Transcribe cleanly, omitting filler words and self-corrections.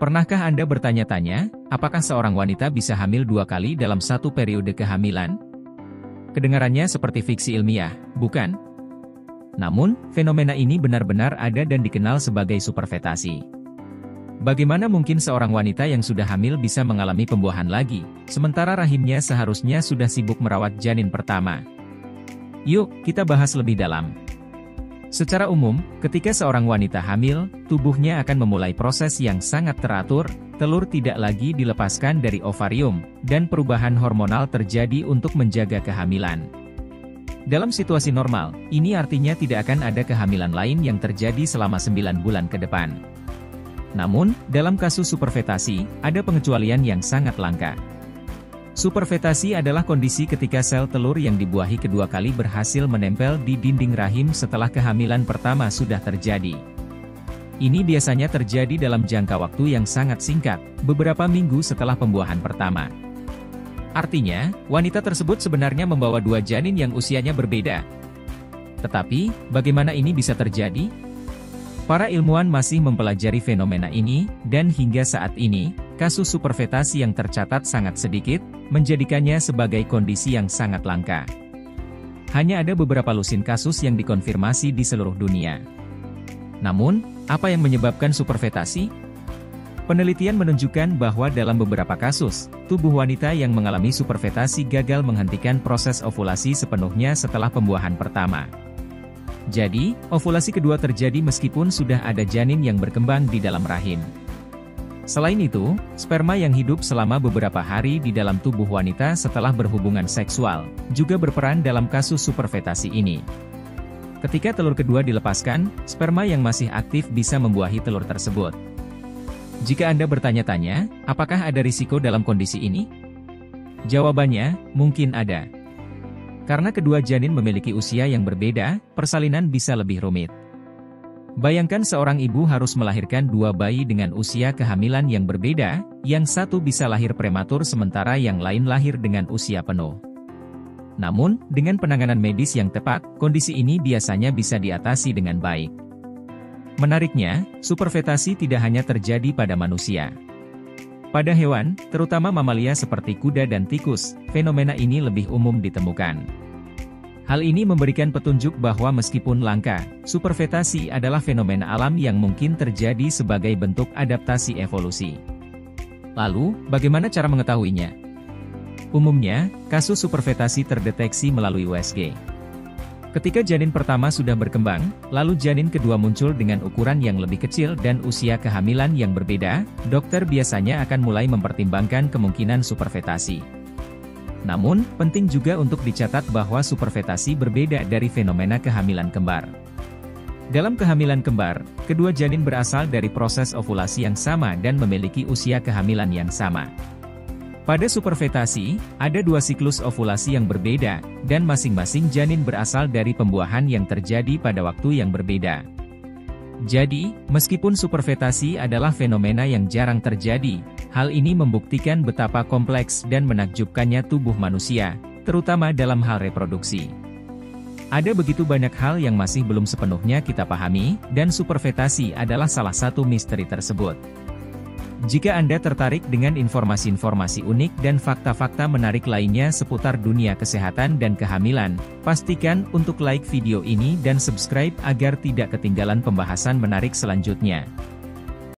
Pernahkah Anda bertanya-tanya, apakah seorang wanita bisa hamil 2 kali dalam satu periode kehamilan? Kedengarannya seperti fiksi ilmiah, bukan? Namun, fenomena ini benar-benar ada dan dikenal sebagai superfetasi. Bagaimana mungkin seorang wanita yang sudah hamil bisa mengalami pembuahan lagi, sementara rahimnya seharusnya sudah sibuk merawat janin pertama? Yuk, kita bahas lebih dalam. Secara umum, ketika seorang wanita hamil, tubuhnya akan memulai proses yang sangat teratur, telur tidak lagi dilepaskan dari ovarium, dan perubahan hormonal terjadi untuk menjaga kehamilan. Dalam situasi normal, ini artinya tidak akan ada kehamilan lain yang terjadi selama 9 bulan ke depan. Namun, dalam kasus superfetasi, ada pengecualian yang sangat langka. Superfetasi adalah kondisi ketika sel telur yang dibuahi kedua kali berhasil menempel di dinding rahim setelah kehamilan pertama sudah terjadi. Ini biasanya terjadi dalam jangka waktu yang sangat singkat, beberapa minggu setelah pembuahan pertama. Artinya, wanita tersebut sebenarnya membawa 2 janin yang usianya berbeda. Tetapi, bagaimana ini bisa terjadi? Para ilmuwan masih mempelajari fenomena ini, dan hingga saat ini, kasus superfetasi yang tercatat sangat sedikit, menjadikannya sebagai kondisi yang sangat langka. Hanya ada beberapa lusin kasus yang dikonfirmasi di seluruh dunia. Namun, apa yang menyebabkan superfetasi? Penelitian menunjukkan bahwa dalam beberapa kasus, tubuh wanita yang mengalami superfetasi gagal menghentikan proses ovulasi sepenuhnya setelah pembuahan pertama. Jadi, ovulasi kedua terjadi meskipun sudah ada janin yang berkembang di dalam rahim. Selain itu, sperma yang hidup selama beberapa hari di dalam tubuh wanita setelah berhubungan seksual, juga berperan dalam kasus superfetasi ini. Ketika telur kedua dilepaskan, sperma yang masih aktif bisa membuahi telur tersebut. Jika Anda bertanya-tanya, apakah ada risiko dalam kondisi ini? Jawabannya, mungkin ada. Karena kedua janin memiliki usia yang berbeda, persalinan bisa lebih rumit. Bayangkan seorang ibu harus melahirkan 2 bayi dengan usia kehamilan yang berbeda, yang satu bisa lahir prematur sementara yang lain lahir dengan usia penuh. Namun, dengan penanganan medis yang tepat, kondisi ini biasanya bisa diatasi dengan baik. Menariknya, superfetasi tidak hanya terjadi pada manusia. Pada hewan, terutama mamalia seperti kuda dan tikus, fenomena ini lebih umum ditemukan. Hal ini memberikan petunjuk bahwa meskipun langka, superfetasi adalah fenomena alam yang mungkin terjadi sebagai bentuk adaptasi evolusi. Lalu, bagaimana cara mengetahuinya? Umumnya, kasus superfetasi terdeteksi melalui USG. Ketika janin pertama sudah berkembang, lalu janin kedua muncul dengan ukuran yang lebih kecil dan usia kehamilan yang berbeda, dokter biasanya akan mulai mempertimbangkan kemungkinan superfetasi. Namun, penting juga untuk dicatat bahwa superfetasi berbeda dari fenomena kehamilan kembar. Dalam kehamilan kembar, kedua janin berasal dari proses ovulasi yang sama dan memiliki usia kehamilan yang sama. Pada superfetasi, ada 2 siklus ovulasi yang berbeda, dan masing-masing janin berasal dari pembuahan yang terjadi pada waktu yang berbeda. Jadi, meskipun superfetasi adalah fenomena yang jarang terjadi, hal ini membuktikan betapa kompleks dan menakjubkannya tubuh manusia, terutama dalam hal reproduksi. Ada begitu banyak hal yang masih belum sepenuhnya kita pahami, dan superfetasi adalah salah satu misteri tersebut. Jika Anda tertarik dengan informasi-informasi unik dan fakta-fakta menarik lainnya seputar dunia kesehatan dan kehamilan, pastikan untuk like video ini dan subscribe agar tidak ketinggalan pembahasan menarik selanjutnya.